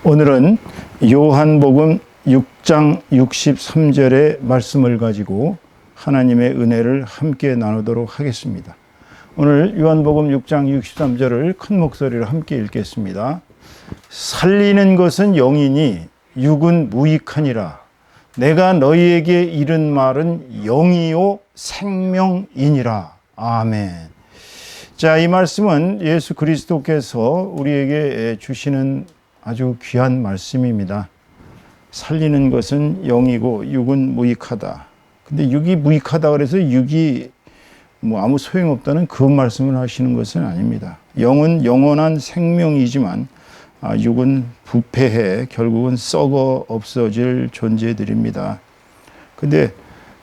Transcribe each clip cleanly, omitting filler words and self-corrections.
오늘은 요한복음 6장 63절의 말씀을 가지고 하나님의 은혜를 함께 나누도록 하겠습니다. 오늘 요한복음 6장 63절을 큰 목소리로 함께 읽겠습니다. 살리는 것은 영이니 육은 무익하니라. 내가 너희에게 이른 말은 영이요 생명이니라. 아멘. 자, 이 말씀은 예수 그리스도께서 우리에게 주시는 아주 귀한 말씀입니다. 살리는 것은 영이고 육은 무익하다. 근데 육이 무익하다 그래서 육이 아무 소용없다는 그 말씀을 하시는 것은 아닙니다. 영은 영원한 생명이지만 육은 부패해 결국은 썩어 없어질 존재들입니다. 근데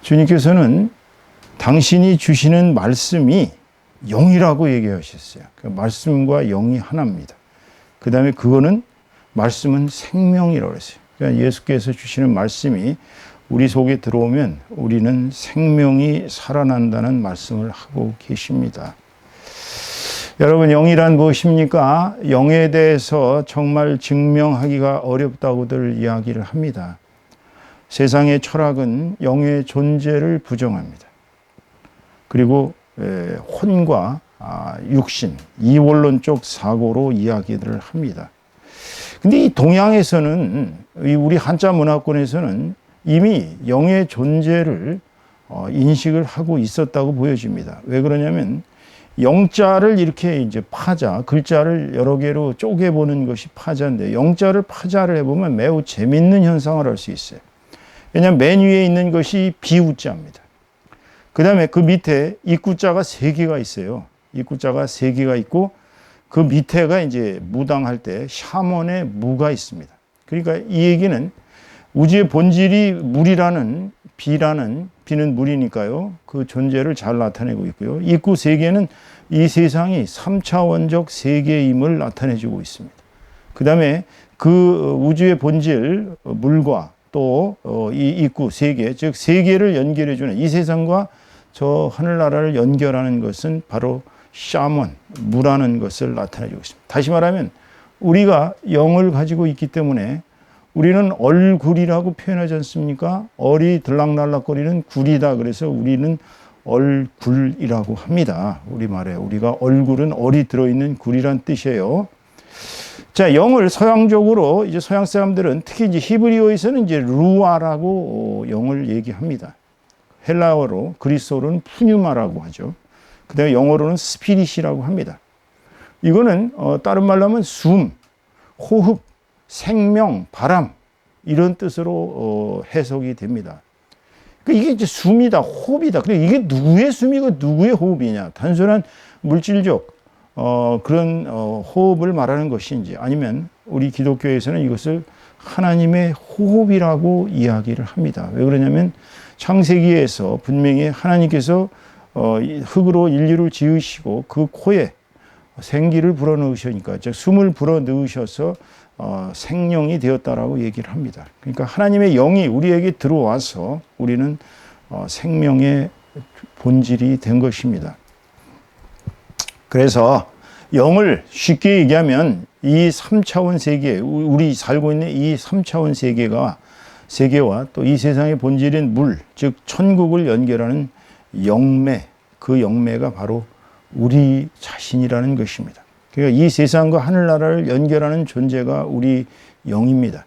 주님께서는 당신이 주시는 말씀이 영이라고 얘기하셨어요. 그 말씀과 영이 하나입니다. 그 다음에 그거는 말씀은 생명이라고 했어요. 그러니까 예수께서 주시는 말씀이 우리 속에 들어오면 우리는 생명이 살아난다는 말씀을 하고 계십니다. 여러분, 영이란 무엇입니까? 영에 대해서 정말 증명하기가 어렵다고들 이야기를 합니다. 세상의 철학은 영의 존재를 부정합니다. 그리고 혼과 육신, 이원론적 사고로 이야기들을 합니다. 근데 이 동양에서는, 우리 한자 문화권에서는 이미 영의 존재를 인식을 하고 있었다고 보여집니다. 왜 그러냐면 영자를 이렇게 이제 파자, 글자를 여러 개로 쪼개보는 것이 파자인데, 영자를 파자를 해보면 매우 재밌는 현상을 알 수 있어요. 왜냐하면 맨 위에 있는 것이 비우자입니다. 그 다음에 그 밑에 입구자가 3개가 있어요. 입구자가 3개가 있고, 그 밑에가 이제 무당할 때 샤먼의 무가 있습니다. 그러니까 이 얘기는 우주의 본질이 물이라는, 비는 물이니까요. 그 존재를 잘 나타내고 있고요. 입구 3개는 이 세상이 3차원적 세계임을 나타내주고 있습니다. 그 다음에 그 우주의 본질, 물과 또 이 입구 3개, 즉 세계를 연결해주는, 이 세상과 저 하늘나라를 연결하는 것은 바로 샤먼, 무라는 것을 나타내주고 있습니다. 다시 말하면 우리가 영을 가지고 있기 때문에 우리는 얼굴이라고 표현하지 않습니까? 얼이 들락날락거리는 굴이다. 그래서 우리는 얼굴이라고 합니다. 우리말에 우리가 얼굴은 얼이 들어있는 굴이란 뜻이에요. 자, 영을 서양적으로 이제 서양 사람들은 특히 이제 히브리어에서는 이제 루아라고 영을 얘기합니다. 헬라어로, 그리스어로는 푸뉴마라고 하죠. 그 다음에 영어로는 스피릿이라고 합니다. 이거는 다른 말로 하면 숨, 호흡, 생명, 바람, 이런 뜻으로 해석이 됩니다. 이게 이제 숨이다, 호흡이다. 그래, 이게 누구의 숨이고 누구의 호흡이냐? 단순한 물질적 그런 호흡을 말하는 것인지, 아니면 우리 기독교에서는 이것을 하나님의 호흡이라고 이야기를 합니다. 왜 그러냐면 창세기에서 분명히 하나님께서 흙으로 인류를 지으시고 그 코에 생기를 불어넣으시니까, 즉 숨을 불어넣으셔서 생명이 되었다라고 얘기를 합니다. 그러니까 하나님의 영이 우리에게 들어와서 우리는 생명의 본질이 된 것입니다. 그래서 영을 쉽게 얘기하면 이 3차원 세계, 우리 살고 있는 이 3차원 세계와 또 이 세상의 본질인 물, 즉 천국을 연결하는 영매, 그 영매가 바로 우리 자신이라는 것입니다. 그러니까 이 세상과 하늘나라를 연결하는 존재가 우리 영입니다.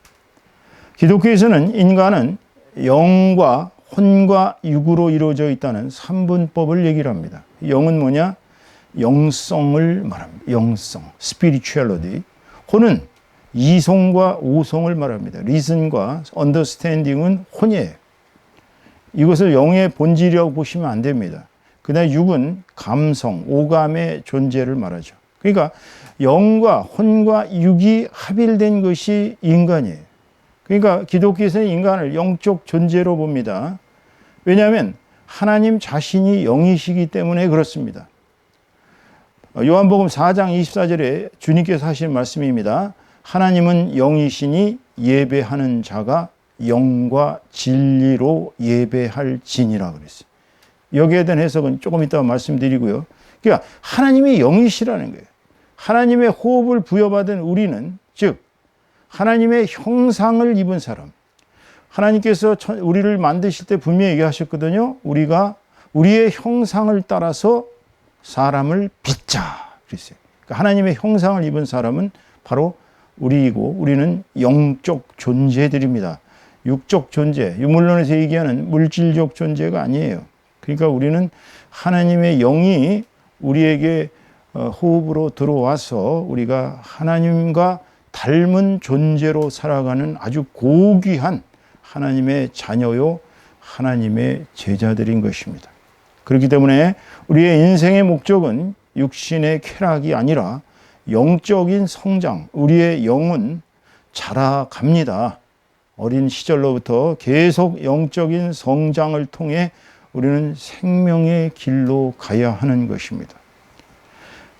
기독교에서는 인간은 영과 혼과 육으로 이루어져 있다는 3분법을 얘기를 합니다. 영은 뭐냐? 영성을 말합니다. 영성, spirituality. 혼은 이성과 오성을 말합니다. reason과 understanding은 혼이에요. 이것을 영의 본질이라고 보시면 안 됩니다. 그 다음에 육은 감성, 오감의 존재를 말하죠. 그러니까 영과 혼과 육이 합일된 것이 인간이에요. 그러니까 기독교에서는 인간을 영적 존재로 봅니다. 왜냐하면 하나님 자신이 영이시기 때문에 그렇습니다. 요한복음 4장 24절에 주님께서 하신 말씀입니다. 하나님은 영이시니 예배하는 자가 영과 진리로 예배할지니라 그랬어요. 여기에 대한 해석은 조금 이따가 말씀드리고요. 그러니까 하나님이 영이시라는 거예요. 하나님의 호흡을 부여받은 우리는, 즉 하나님의 형상을 입은 사람. 하나님께서 우리를 만드실 때 분명히 얘기하셨거든요. 우리가 우리의 형상을 따라서 사람을 빚자 그랬어요. 그러니까 하나님의 형상을 입은 사람은 바로 우리이고 우리는 영적 존재들입니다. 육적 존재, 유물론에서 얘기하는 물질적 존재가 아니에요. 그러니까 우리는 하나님의 영이 우리에게 호흡으로 들어와서 우리가 하나님과 닮은 존재로 살아가는 아주 고귀한 하나님의 자녀요, 하나님의 제자들인 것입니다. 그렇기 때문에 우리의 인생의 목적은 육신의 쾌락이 아니라 영적인 성장, 우리의 영은 자라갑니다. 어린 시절로부터 계속 영적인 성장을 통해 우리는 생명의 길로 가야 하는 것입니다.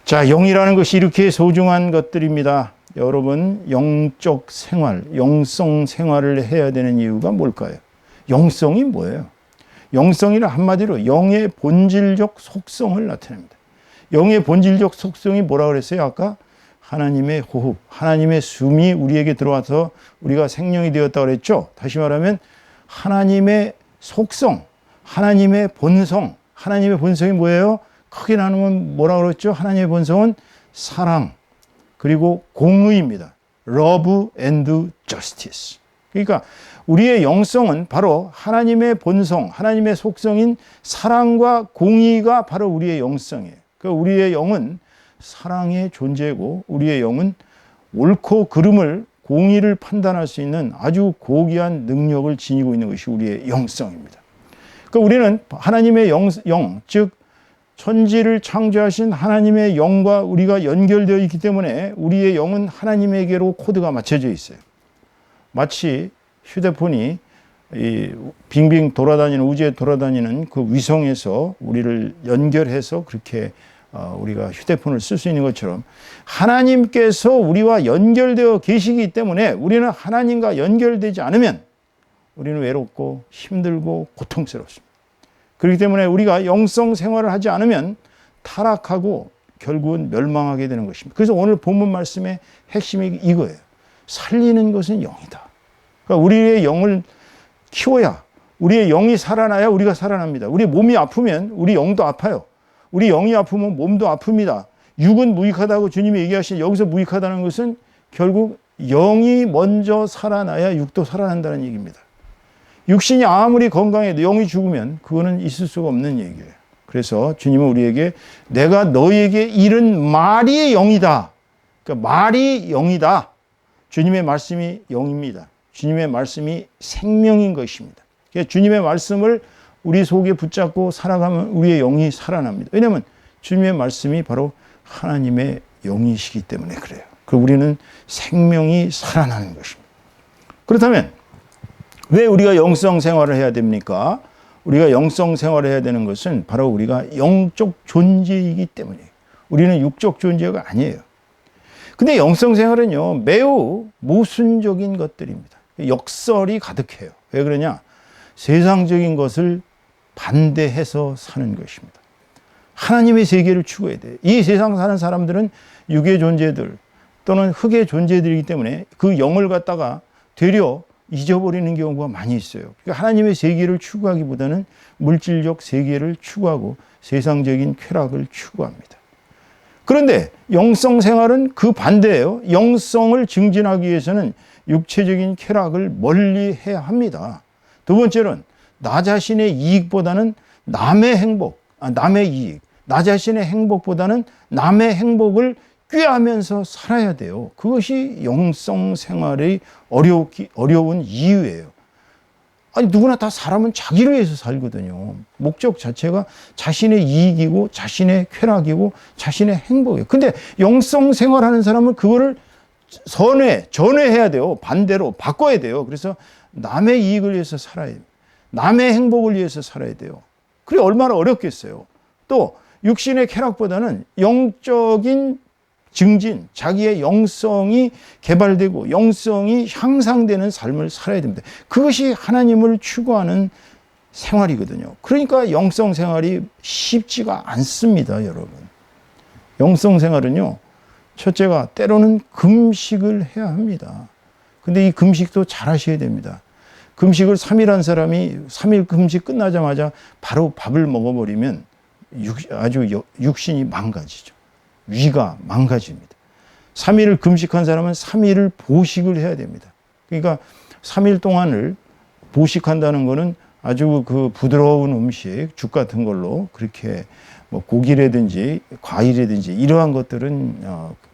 자, 영이라는 것이 이렇게 소중한 것들입니다. 여러분, 영적 생활, 영성 생활을 해야 되는 이유가 뭘까요? 영성이 뭐예요? 영성이란 한마디로 영의 본질적 속성을 나타냅니다. 영의 본질적 속성이 뭐라고 그랬어요? 아까 하나님의 호흡, 하나님의 숨이 우리에게 들어와서 우리가 생명이 되었다고 그랬죠? 다시 말하면 하나님의 속성, 하나님의 본성, 하나님의 본성이 뭐예요? 크게 나누면 뭐라고 그랬죠? 하나님의 본성은 사랑, 그리고 공의입니다. Love and justice. 그러니까 우리의 영성은 바로 하나님의 본성, 하나님의 속성인 사랑과 공의가 바로 우리의 영성이에요. 그러니까 우리의 영은 사랑의 존재고 우리의 영은 옳고 그름을 공의를 판단할 수 있는 아주 고귀한 능력을 지니고 있는 것이 우리의 영성입니다. 그러니까 우리는 하나님의 영, 즉 천지를 창조하신 하나님의 영과 우리가 연결되어 있기 때문에 우리의 영은 하나님에게로 코드가 맞춰져 있어요. 마치 휴대폰이 빙빙 돌아다니는 우주에 돌아다니는 그 위성에서 우리를 연결해서 그렇게 우리가 휴대폰을 쓸 수 있는 것처럼 하나님께서 우리와 연결되어 계시기 때문에 우리는 하나님과 연결되지 않으면 우리는 외롭고 힘들고 고통스럽습니다. 그렇기 때문에 우리가 영성 생활을 하지 않으면 타락하고 결국은 멸망하게 되는 것입니다. 그래서 오늘 본문 말씀의 핵심이 이거예요. 살리는 것은 영이다. 그러니까 우리의 영을 키워야, 우리의 영이 살아나야 우리가 살아납니다. 우리 몸이 아프면 우리 영도 아파요. 우리 영이 아프면 몸도 아픕니다. 육은 무익하다고 주님이 얘기하신, 여기서 무익하다는 것은 결국 영이 먼저 살아나야 육도 살아난다는 얘기입니다. 육신이 아무리 건강해도 영이 죽으면 그거는 있을 수가 없는 얘기예요. 그래서 주님은 우리에게 내가 너에게 이른 말이 영이다. 그러니까 말이 영이다. 주님의 말씀이 영입니다. 주님의 말씀이 생명인 것입니다. 그러니까 주님의 말씀을 우리 속에 붙잡고 살아가면 우리의 영이 살아납니다. 왜냐하면 주님의 말씀이 바로 하나님의 영이시기 때문에 그래요. 그리고 우리는 생명이 살아나는 것입니다. 그렇다면 왜 우리가 영성 생활을 해야 됩니까? 우리가 영성 생활을 해야 되는 것은 바로 우리가 영적 존재이기 때문이에요. 우리는 육적 존재가 아니에요. 근데 영성 생활은요, 매우 모순적인 것들입니다. 역설이 가득해요. 왜 그러냐? 세상적인 것을 반대해서 사는 것입니다. 하나님의 세계를 추구해야 돼요. 이 세상 사는 사람들은 육의 존재들 또는 흙의 존재들이기 때문에 그 영을 갖다가 되려 잊어버리는 경우가 많이 있어요. 그러니까 하나님의 세계를 추구하기보다는 물질적 세계를 추구하고 세상적인 쾌락을 추구합니다. 그런데 영성 생활은 그 반대예요. 영성을 증진하기 위해서는 육체적인 쾌락을 멀리 해야 합니다. 두 번째는 나 자신의 이익보다는 남의 행복, 남의 이익, 나 자신의 행복보다는 남의 행복을 꾀하면서 살아야 돼요. 그것이 영성 생활의 어려운 이유예요. 아니, 누구나 다 사람은 자기를 위해서 살거든요. 목적 자체가 자신의 이익이고 자신의 쾌락이고 자신의 행복이에요. 근데 영성 생활하는 사람은 그거를 전회해야 돼요. 반대로 바꿔야 돼요. 그래서 남의 이익을 위해서 살아야 돼요. 남의 행복을 위해서 살아야 돼요. 그게 얼마나 어렵겠어요. 또 육신의 쾌락보다는 영적인 증진, 자기의 영성이 개발되고 영성이 향상되는 삶을 살아야 됩니다. 그것이 하나님을 추구하는 생활이거든요. 그러니까 영성 생활이 쉽지가 않습니다, 여러분. 영성 생활은요, 첫째가 때로는 금식을 해야 합니다. 근데 이 금식도 잘 하셔야 됩니다. 금식을 3일 한 사람이 3일 금식 끝나자마자 바로 밥을 먹어버리면 아주 육신이 망가지죠. 위가 망가집니다. 3일을 금식한 사람은 3일을 보식을 해야 됩니다. 그러니까 3일 동안을 보식한다는 것은 아주 그 부드러운 음식, 죽 같은 걸로 그렇게 뭐 고기라든지 과일이라든지 이러한 것들은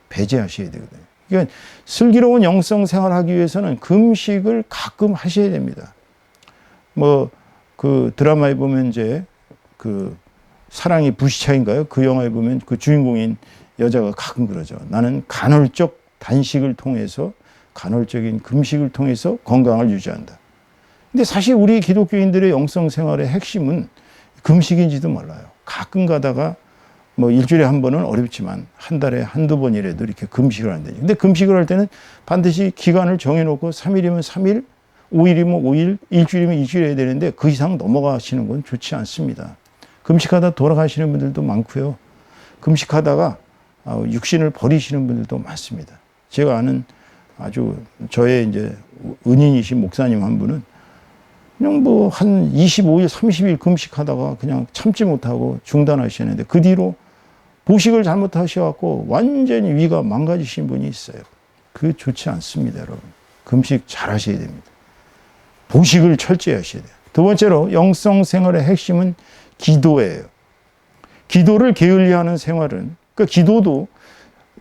배제하셔야 되거든요. 그러니까 슬기로운 영성 생활을 하기 위해서는 금식을 가끔 하셔야 됩니다. 뭐 그 드라마에 보면 이제 그 사랑이 불시착인가요? 그 영화에 보면 그 주인공인 여자가 가끔 그러죠. 나는 간헐적 단식을 통해서 간헐적인 금식을 통해서 건강을 유지한다. 근데 사실 우리 기독교인들의 영성 생활의 핵심은 금식인지도 몰라요. 가끔 가다가 뭐 일주일에 한 번은 어렵지만 한 달에 한두 번이라도 이렇게 금식을 한다니. 근데 금식을 할 때는 반드시 기간을 정해놓고 3일이면 3일, 5일이면 5일, 일주일이면 일주일 해야 되는데 그 이상 넘어가시는 건 좋지 않습니다. 금식하다 돌아가시는 분들도 많고요. 금식하다가 육신을 버리시는 분들도 많습니다. 제가 아는 아주 저의 이제 은인이신 목사님 한 분은 그냥 뭐 한 25일, 30일 금식하다가 그냥 참지 못하고 중단하시는데 그 뒤로 보식을 잘못하셔갖고 완전히 위가 망가지신 분이 있어요. 그게 좋지 않습니다, 여러분. 금식 잘 하셔야 됩니다. 보식을 철저히 하셔야 돼요. 두 번째로 영성 생활의 핵심은 기도예요. 기도를 게을리하는 생활은, 그러니까 기도도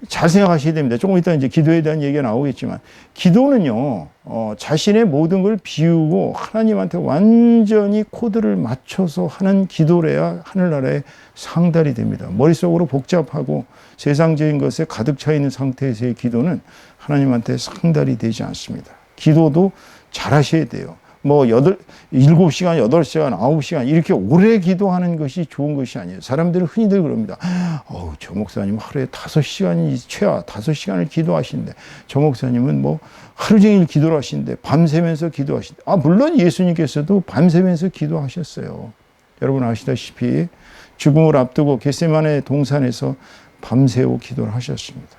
잘 생각하셔야 됩니다. 조금 이따 이제 기도에 대한 얘기가 나오겠지만, 기도는요, 자신의 모든 걸 비우고 하나님한테 완전히 코드를 맞춰서 하는 기도래야 하늘나라에 상달이 됩니다. 머릿속으로 복잡하고 세상적인 것에 가득 차 있는 상태에서의 기도는 하나님한테 상달이 되지 않습니다. 기도도 잘 하셔야 돼요. 뭐 7시간, 8시간, 9시간 이렇게 오래 기도하는 것이 좋은 것이 아니에요. 사람들은 흔히들 그럽니다. 저 목사님 하루에 5시간이 최하 5시간을 기도하시는데 저 목사님은 뭐 하루 종일 기도를 하시는데 밤새면서 기도하시는데 물론 예수님께서도 밤새면서 기도하셨어요. 여러분 아시다시피 죽음을 앞두고 겟세마네 동산에서 밤새워 기도를 하셨습니다.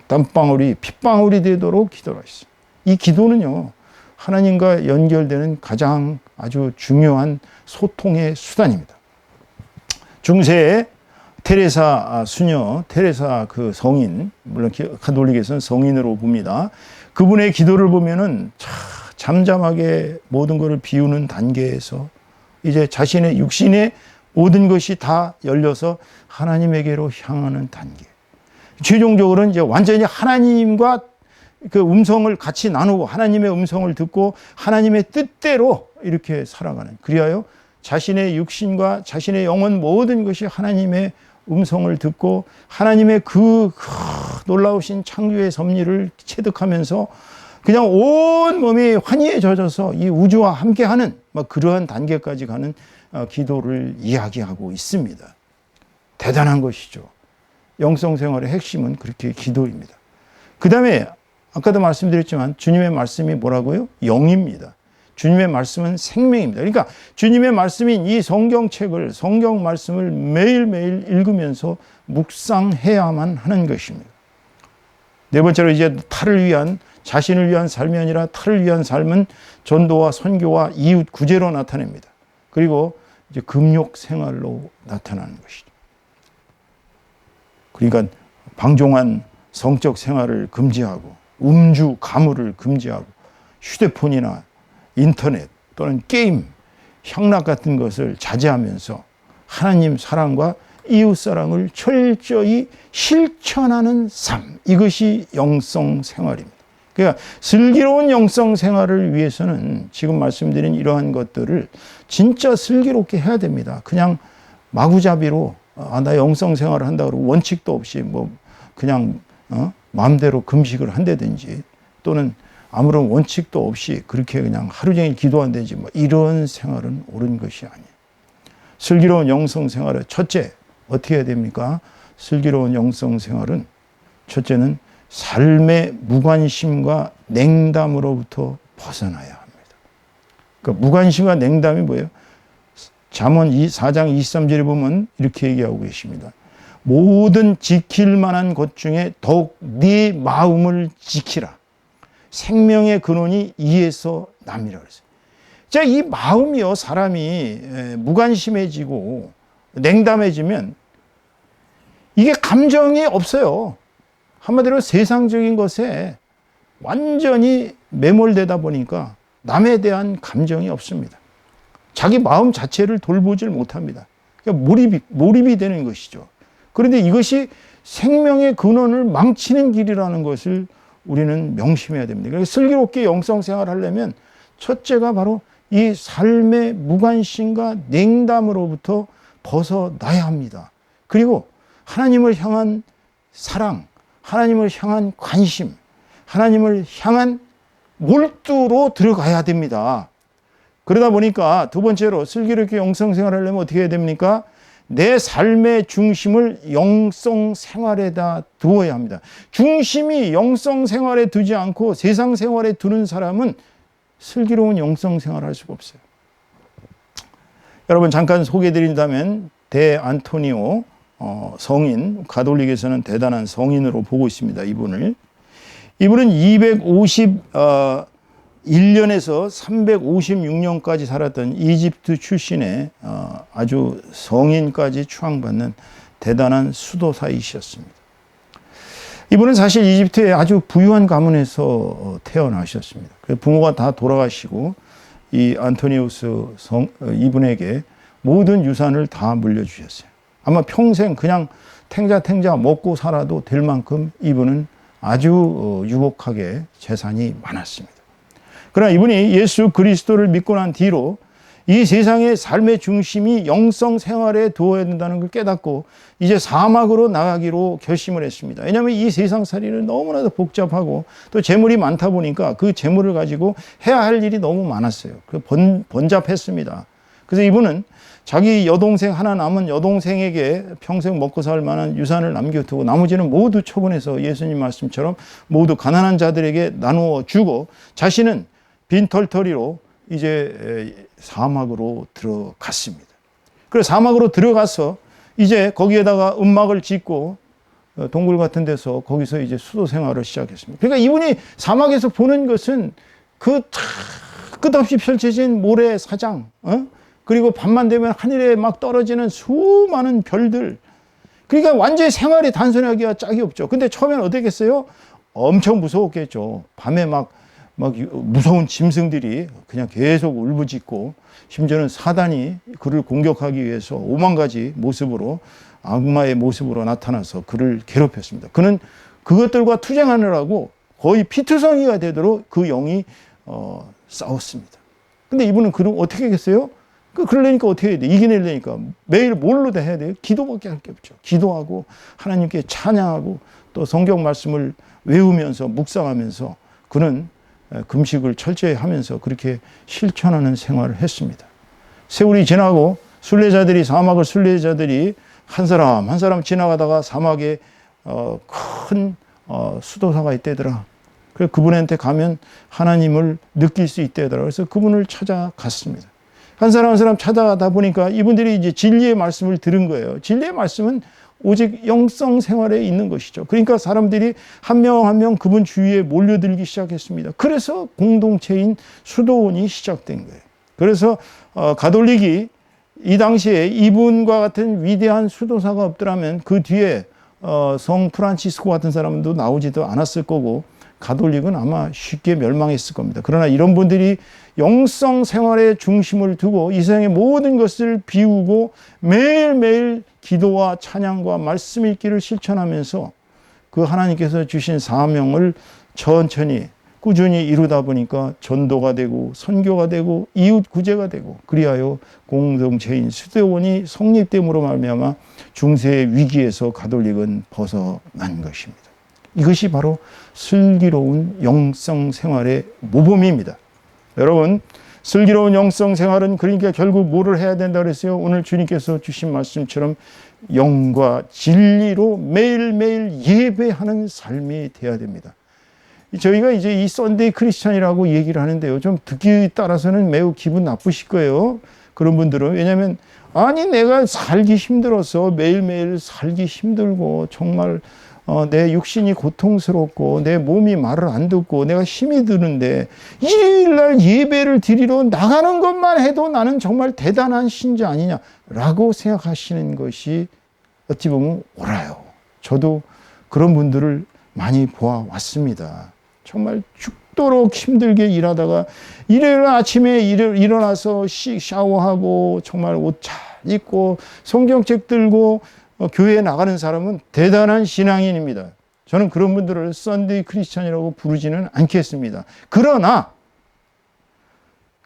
땀방울이 핏방울이 되도록 기도를 하셨어요. 이 기도는요, 하나님과 연결되는 가장 아주 중요한 소통의 수단입니다. 중세의 테레사 수녀, 테레사 그 성인, 물론 가톨릭에서는 성인으로 봅니다. 그분의 기도를 보면은 잠잠하게 모든 것을 비우는 단계에서 이제 자신의 육신의 모든 것이 다 열려서 하나님에게로 향하는 단계. 최종적으로는 이제 완전히 하나님과 그 음성을 같이 나누고 하나님의 음성을 듣고 하나님의 뜻대로 이렇게 살아가는, 그리하여 자신의 육신과 자신의 영혼 모든 것이 하나님의 음성을 듣고 하나님의 그 놀라우신 창조의 섭리를 체득하면서 그냥 온 몸이 환희에 젖어서 이 우주와 함께하는 그러한 단계까지 가는 기도를 이야기하고 있습니다. 대단한 것이죠. 영성생활의 핵심은 그렇게 기도입니다. 그 다음에 아까도 말씀드렸지만 주님의 말씀이 뭐라고요? 영입니다. 주님의 말씀은 생명입니다. 그러니까 주님의 말씀인 이 성경책을, 성경 말씀을 매일매일 읽으면서 묵상해야만 하는 것입니다. 네 번째로 이제 타를 위한, 자신을 위한 삶이 아니라 타를 위한 삶은 전도와 선교와 이웃 구제로 나타냅니다. 그리고 이제 금욕 생활로 나타나는 것이죠. 그러니까 방종한 성적 생활을 금지하고 음주, 가물을 금지하고 휴대폰이나 인터넷 또는 게임, 향락 같은 것을 자제하면서 하나님 사랑과 이웃 사랑을 철저히 실천하는 삶, 이것이 영성 생활입니다. 그러니까 슬기로운 영성 생활을 위해서는 지금 말씀드린 이러한 것들을 진짜 슬기롭게 해야 됩니다. 그냥 마구잡이로 나 영성 생활을 한다 그러고 원칙도 없이 그냥 마음대로 금식을 한다든지 또는 아무런 원칙도 없이 그렇게 그냥 하루 종일 기도한다든지 이런 생활은 옳은 것이 아니에요. 슬기로운 영성 생활은 첫째 어떻게 해야 됩니까? 슬기로운 영성 생활은 첫째는 삶의 무관심과 냉담으로부터 벗어나야 합니다. 그러니까 무관심과 냉담이 뭐예요? 잠언 4장 23절에 보면 이렇게 얘기하고 계십니다. 모든 지킬 만한 것 중에 더욱 네 마음을 지키라. 생명의 근원이 이에서 남이라 그랬어요. 자, 이 마음이요, 사람이 무관심해지고 냉담해지면 이게 감정이 없어요. 한마디로 세상적인 것에 완전히 매몰되다 보니까 남에 대한 감정이 없습니다. 자기 마음 자체를 돌보질 못합니다. 그러니까 몰입이 되는 것이죠. 그런데 이것이 생명의 근원을 망치는 길이라는 것을 우리는 명심해야 됩니다. 그래서 슬기롭게 영성생활을 하려면 첫째가 바로 이 삶의 무관심과 냉담으로부터 벗어나야 합니다. 그리고 하나님을 향한 사랑, 하나님을 향한 관심, 하나님을 향한 몰두로 들어가야 됩니다. 그러다 보니까 두 번째로 슬기롭게 영성생활을 하려면 어떻게 해야 됩니까? 내 삶의 중심을 영성생활에다 두어야 합니다. 중심이 영성생활에 두지 않고 세상생활에 두는 사람은 슬기로운 영성생활을 할 수가 없어요. 여러분 잠깐 소개해드린다면 대안토니오 성인, 가톨릭에서는 대단한 성인으로 보고 있습니다. 이분은 251년에서 356년까지 살았던 이집트 출신의 아주 성인까지 추앙받는 대단한 수도사이셨습니다. 이분은 사실 이집트의 아주 부유한 가문에서 태어나셨습니다. 부모가 다 돌아가시고 이 안토니우스 이분에게 모든 유산을 다 물려주셨어요. 아마 평생 그냥 탱자탱자 먹고 살아도 될 만큼 이분은 아주 유복하게 재산이 많았습니다. 그러나 이분이 예수 그리스도를 믿고 난 뒤로 이 세상의 삶의 중심이 영성 생활에 두어야 된다는 걸 깨닫고 이제 사막으로 나가기로 결심을 했습니다. 왜냐하면 이 세상살이는 너무나도 복잡하고 또 재물이 많다 보니까 그 재물을 가지고 해야 할 일이 너무 많았어요. 번잡했습니다. 그래서 이분은 자기 여동생 하나 남은 여동생에게 평생 먹고 살 만한 유산을 남겨두고 나머지는 모두 처분해서 예수님 말씀처럼 모두 가난한 자들에게 나누어 주고 자신은 빈털터리로 이제 사막으로 들어갔습니다. 그래서 사막으로 들어가서 이제 거기에다가 움막을 짓고 동굴 같은 데서 거기서 이제 수도 생활을 시작했습니다. 그러니까 이분이 사막에서 보는 것은 그 끝없이 펼쳐진 모래 사장, 그리고 밤만 되면 하늘에 막 떨어지는 수많은 별들. 그러니까 완전히 생활이 단순하기가 짝이 없죠. 근데 처음에는 어떻겠어요? 엄청 무서웠겠죠. 밤에 막 무서운 짐승들이 그냥 계속 울부짖고 심지어는 사단이 그를 공격하기 위해서 5만 가지 모습으로 악마의 모습으로 나타나서 그를 괴롭혔습니다. 그는 그것들과 투쟁하느라고 거의 피투성이가 되도록 그 영이 싸웠습니다. 근데 이분은 그럼 어떻게 하겠어요? 그러려니까 어떻게 해야 돼? 이겨내려니까 매일 뭘로 다 해야 돼요? 기도밖에 할 게 없죠. 기도하고 하나님께 찬양하고 또 성경 말씀을 외우면서 묵상하면서 그는 금식을 철저히 하면서 그렇게 실천하는 생활을 했습니다. 세월이 지나고 순례자들이 한 사람 한 사람 지나가다가 사막에 큰 수도사가 있대더라. 그래서 그분한테 가면 하나님을 느낄 수 있대더라. 그래서 그분을 찾아갔습니다. 한 사람 한 사람 찾아가다 보니까 이분들이 이제 진리의 말씀을 들은 거예요. 진리의 말씀은 오직 영성 생활에 있는 것이죠. 그러니까 사람들이 한 명 한 명 그분 주위에 몰려들기 시작했습니다. 그래서 공동체인 수도원이 시작된 거예요. 그래서 가톨릭이 이 당시에 이분과 같은 위대한 수도사가 없더라면 그 뒤에 성 프란치스코 같은 사람도 나오지도 않았을 거고 가톨릭은 아마 쉽게 멸망했을 겁니다. 그러나 이런 분들이 영성 생활에 중심을 두고 이 세상의 모든 것을 비우고 매일매일 기도와 찬양과 말씀 읽기를 실천하면서 그 하나님께서 주신 사명을 천천히 꾸준히 이루다 보니까 전도가 되고 선교가 되고 이웃 구제가 되고 그리하여 공동체인 수도원이 성립됨으로 말미암아 중세의 위기에서 가톨릭은 벗어난 것입니다. 이것이 바로 슬기로운 영성 생활의 모범입니다. 여러분, 슬기로운 영성 생활은 그러니까 결국 뭐를 해야 된다 그랬어요? 오늘 주님께서 주신 말씀처럼 영과 진리로 매일매일 예배하는 삶이 되어야 됩니다. 저희가 이제 이 썬데이 크리스찬이라고 얘기를 하는데요. 좀 듣기 따라서는 매우 기분 나쁘실 거예요. 그런 분들은. 왜냐하면 아니 내가 살기 힘들어서 매일매일 살기 힘들고 정말 내 육신이 고통스럽고 내 몸이 말을 안 듣고 내가 힘이 드는데 일요일날 예배를 드리러 나가는 것만 해도 나는 정말 대단한 신자 아니냐라고 생각하시는 것이 어찌 보면 옳아요. 저도 그런 분들을 많이 보아왔습니다. 정말 죽도록 힘들게 일하다가 일요일 아침에 일어나서 샤워하고 정말 옷 잘 입고 성경책 들고 교회에 나가는 사람은 대단한 신앙인입니다. 저는 그런 분들을 썬데이 크리스찬이라고 부르지는 않겠습니다. 그러나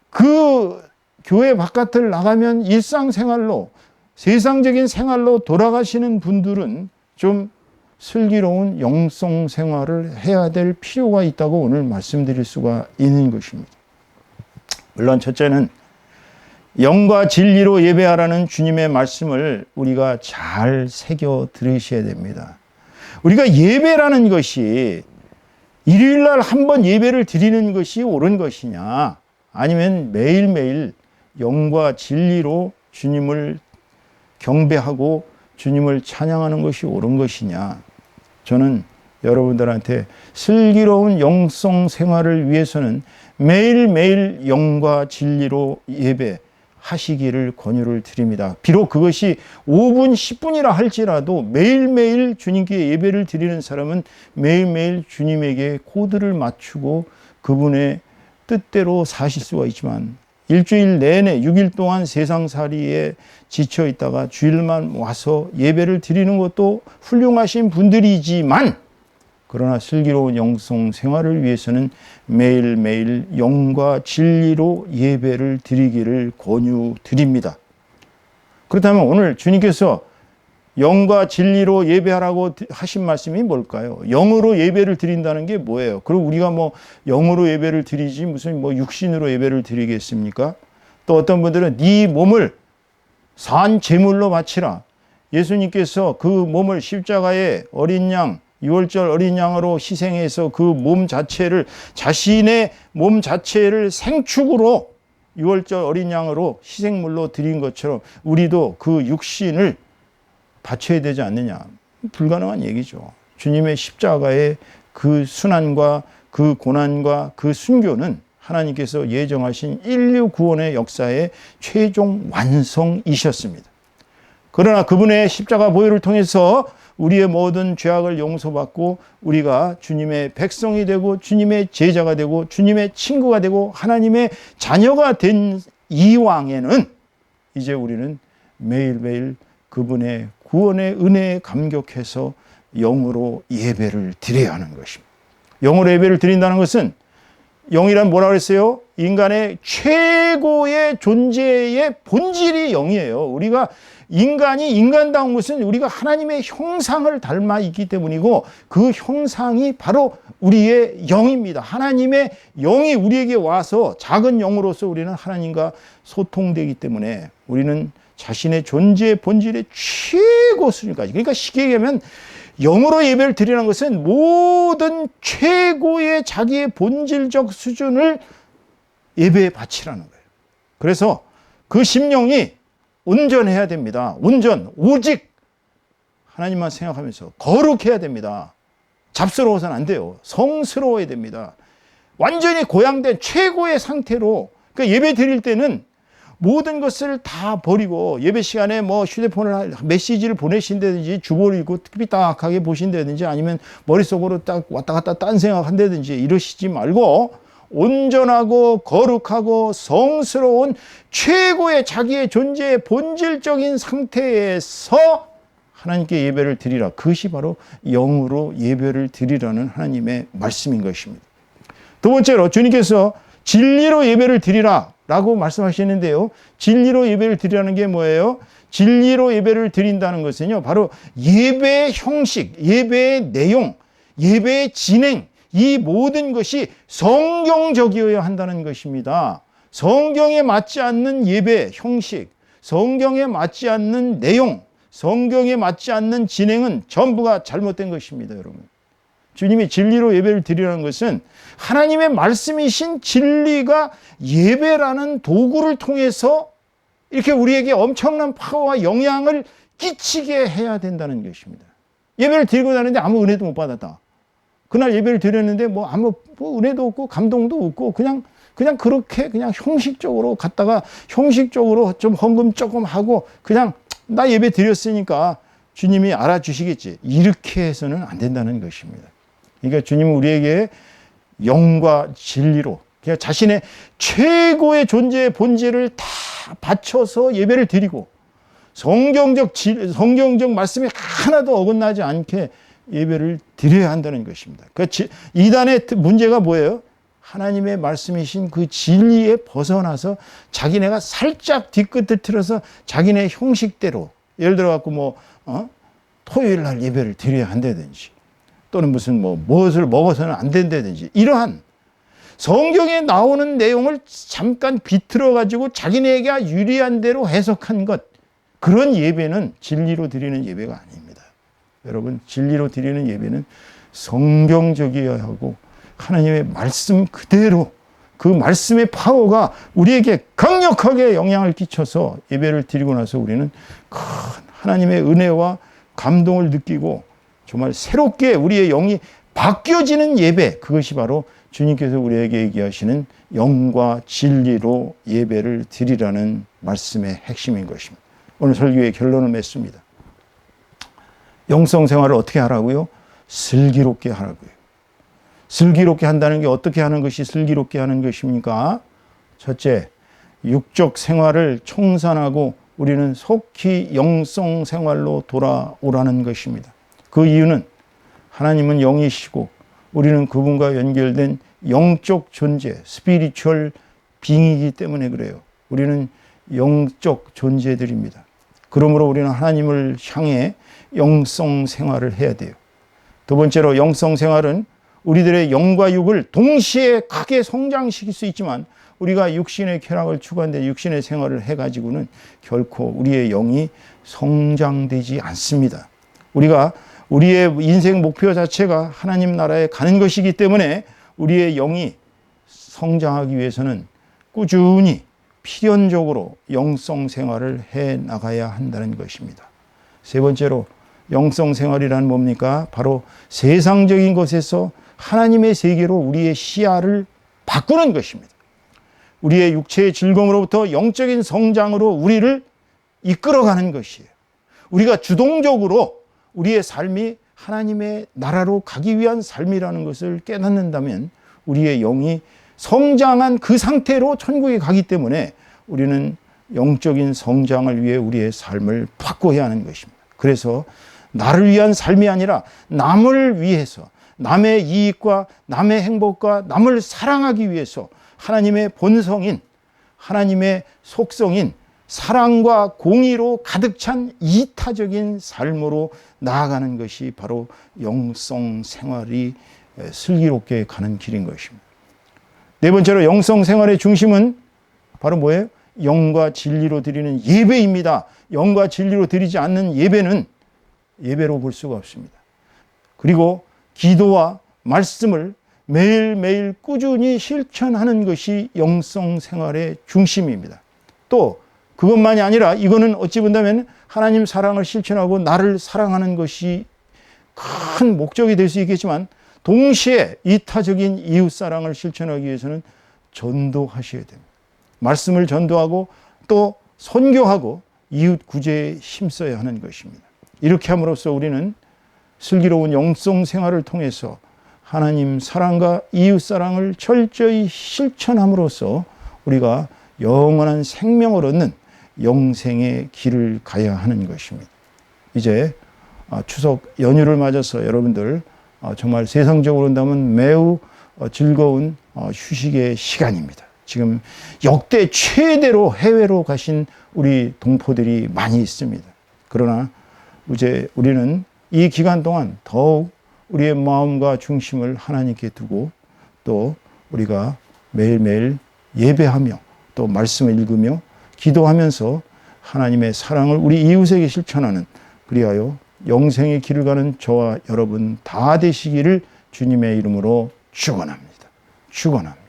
그 교회 바깥을 나가면 일상생활로 세상적인 생활로 돌아가시는 분들은 좀 슬기로운 영성 생활을 해야 될 필요가 있다고 오늘 말씀드릴 수가 있는 것입니다. 물론 첫째는 영과 진리로 예배하라는 주님의 말씀을 우리가 잘 새겨 들으셔야 됩니다. 우리가 예배라는 것이 일요일날 한 번 예배를 드리는 것이 옳은 것이냐, 아니면 매일매일 영과 진리로 주님을 경배하고 주님을 찬양하는 것이 옳은 것이냐. 저는 여러분들한테 슬기로운 영성 생활을 위해서는 매일매일 영과 진리로 예배하시기를 권유를 드립니다. 비록 그것이 5분, 10분이라 할지라도 매일매일 주님께 예배를 드리는 사람은 매일매일 주님에게 코드를 맞추고 그분의 뜻대로 사실 수가 있지만, 일주일 내내 6일 동안 세상살이에 지쳐 있다가 주일만 와서 예배를 드리는 것도 훌륭하신 분들이지만, 그러나 슬기로운 영성 생활을 위해서는 매일매일 영과 진리로 예배를 드리기를 권유드립니다. 그렇다면 오늘 주님께서 영과 진리로 예배하라고 하신 말씀이 뭘까요? 영으로 예배를 드린다는 게 뭐예요? 그리고 우리가 뭐 영으로 예배를 드리지 무슨 뭐 육신으로 예배를 드리겠습니까? 또 어떤 분들은 네 몸을 산 제물로 바치라. 예수님께서 그 몸을 십자가에 어린 양, 6월절 어린 양으로 희생해서 그 몸 자체를, 자신의 몸 자체를 생축으로 6월절 어린 양으로 희생물로 드린 것처럼 우리도 그 육신을 바쳐야 되지 않느냐. 불가능한 얘기죠. 주님의 십자가의 그 순환과 그 고난과 그 순교는 하나님께서 예정하신 인류 구원의 역사의 최종 완성이셨습니다. 그러나 그분의 십자가 보혈을 통해서 우리의 모든 죄악을 용서받고 우리가 주님의 백성이 되고 주님의 제자가 되고 주님의 친구가 되고 하나님의 자녀가 된 이왕에는 이제 우리는 매일매일 그분의 구원의 은혜에 감격해서 영으로 예배를 드려야 하는 것입니다. 영으로 예배를 드린다는 것은, 영이란 뭐라 그랬어요? 인간의 최고의 존재의 본질이 영이에요. 우리가 인간이 인간다운 것은 우리가 하나님의 형상을 닮아 있기 때문이고, 그 형상이 바로 우리의 영입니다. 하나님의 영이 우리에게 와서 작은 영으로서 우리는 하나님과 소통되기 때문에 우리는 자신의 존재의 본질의 최고 수준까지, 그러니까 쉽게 얘기하면 영으로 예배를 드리는 것은 모든 최고의 자기의 본질적 수준을 예배에 바치라는 거예요. 그래서 그 심령이 온전해야 됩니다. 온전, 오직 하나님만 생각하면서 거룩해야 됩니다. 잡스러워서는 안 돼요. 성스러워야 됩니다. 완전히 고양된 최고의 상태로, 그러니까 예배 드릴 때는 모든 것을 다 버리고 예배 시간에 뭐 휴대폰을 메시지를 보내신다든지 주보를 읽고 삐딱하게 보신다든지 아니면 머릿속으로 딱 왔다 갔다 딴 생각한다든지 이러시지 말고 온전하고 거룩하고 성스러운 최고의 자기의 존재의 본질적인 상태에서 하나님께 예배를 드리라. 그것이 바로 영으로 예배를 드리라는 하나님의 말씀인 것입니다. 두 번째로 주님께서 진리로 예배를 드리라 라고 말씀하시는데요. 진리로 예배를 드리라는 게 뭐예요? 진리로 예배를 드린다는 것은요, 바로 예배의 형식, 예배의 내용, 예배의 진행, 이 모든 것이 성경적이어야 한다는 것입니다. 성경에 맞지 않는 예배 형식, 성경에 맞지 않는 내용, 성경에 맞지 않는 진행은 전부가 잘못된 것입니다, 여러분. 주님이 진리로 예배를 드리라는 것은 하나님의 말씀이신 진리가 예배라는 도구를 통해서 이렇게 우리에게 엄청난 파워와 영향을 끼치게 해야 된다는 것입니다. 예배를 드리고 나는데 아무 은혜도 못 받았다. 그날 예배를 드렸는데 뭐 아무 은혜도 없고 감동도 없고 그냥 그렇게 그냥 형식적으로 갔다가 형식적으로 좀 헌금 조금 하고 그냥 나 예배 드렸으니까 주님이 알아주시겠지. 이렇게 해서는 안 된다는 것입니다. 그러니까 주님은 우리에게 영과 진리로 그냥 자신의 최고의 존재의 본질을 다 바쳐서 예배를 드리고 성경적 말씀이 하나도 어긋나지 않게 예배를 드려야 한다는 것입니다. 이단의 문제가 뭐예요? 하나님의 말씀이신 그 진리에 벗어나서 자기네가 살짝 뒤끝을 틀어서 자기네 형식대로 예를 들어 갖고 토요일 날 예배를 드려야 한다든지 또는 무슨 무엇을 먹어서는 안 된다든지 이러한 성경에 나오는 내용을 잠깐 비틀어 가지고 자기네가 유리한 대로 해석한 것 그런 예배는 진리로 드리는 예배가 아닙니다. 여러분 진리로 드리는 예배는 성경적이어야 하고 하나님의 말씀 그대로 그 말씀의 파워가 우리에게 강력하게 영향을 끼쳐서 예배를 드리고 나서 우리는 큰 하나님의 은혜와 감동을 느끼고 정말 새롭게 우리의 영이 바뀌어지는 예배 그것이 바로 주님께서 우리에게 얘기하시는 영과 진리로 예배를 드리라는 말씀의 핵심인 것입니다. 오늘 설교의 결론을 맺습니다. 영성 생활을 어떻게 하라고요? 슬기롭게 하라고요. 슬기롭게 한다는 게 어떻게 하는 것이 슬기롭게 하는 것입니까? 첫째, 육적 생활을 청산하고 우리는 속히 영성 생활로 돌아오라는 것입니다. 그 이유는 하나님은 영이시고 우리는 그분과 연결된 영적 존재, 스피리추얼 빙이기 때문에 그래요. 우리는 영적 존재들입니다. 그러므로 우리는 하나님을 향해 영성 생활을 해야 돼요. 두 번째로 영성 생활은 우리들의 영과 육을 동시에 크게 성장시킬 수 있지만 우리가 육신의 쾌락을 추구하는데 육신의 생활을 해가지고는 결코 우리의 영이 성장되지 않습니다. 우리의 인생 목표 자체가 하나님 나라에 가는 것이기 때문에 우리의 영이 성장하기 위해서는 꾸준히 필연적으로 영성 생활을 해 나가야 한다는 것입니다. 세 번째로 영성 생활이란 뭡니까? 바로 세상적인 것에서 하나님의 세계로 우리의 시야를 바꾸는 것입니다. 우리의 육체의 즐거움으로부터 영적인 성장으로 우리를 이끌어가는 것이에요. 우리가 주동적으로 우리의 삶이 하나님의 나라로 가기 위한 삶이라는 것을 깨닫는다면 우리의 영이 성장한 그 상태로 천국에 가기 때문에 우리는 영적인 성장을 위해 우리의 삶을 바꿔야 하는 것입니다. 그래서 나를 위한 삶이 아니라 남을 위해서 남의 이익과 남의 행복과 남을 사랑하기 위해서 하나님의 본성인 하나님의 속성인 사랑과 공의로 가득 찬 이타적인 삶으로 나아가는 것이 바로 영성 생활이 슬기롭게 가는 길인 것입니다. 네 번째로 영성 생활의 중심은 바로 뭐예요? 영과 진리로 드리는 예배입니다. 영과 진리로 드리지 않는 예배는 예배로 볼 수가 없습니다. 그리고 기도와 말씀을 매일매일 꾸준히 실천하는 것이 영성 생활의 중심입니다. 또 그것만이 아니라 이거는 어찌 본다면 하나님 사랑을 실천하고 나를 사랑하는 것이 큰 목적이 될 수 있겠지만 동시에 이타적인 이웃사랑을 실천하기 위해서는 전도하셔야 됩니다. 말씀을 전도하고 또 선교하고 이웃 구제에 힘써야 하는 것입니다. 이렇게 함으로써 우리는 슬기로운 영성 생활을 통해서 하나님 사랑과 이웃 사랑을 철저히 실천함으로써 우리가 영원한 생명을 얻는 영생의 길을 가야 하는 것입니다. 이제 추석 연휴를 맞아서 여러분들 정말 세상적으로 본다면 매우 즐거운 휴식의 시간입니다. 지금 역대 최대로 해외로 가신 우리 동포들이 많이 있습니다. 그러나 이제 우리는 이 기간 동안 더욱 우리의 마음과 중심을 하나님께 두고 또 우리가 매일매일 예배하며 또 말씀을 읽으며 기도하면서 하나님의 사랑을 우리 이웃에게 실천하는 그리하여 영생의 길을 가는 저와 여러분 다 되시기를 주님의 이름으로 축원합니다. 축원합니다.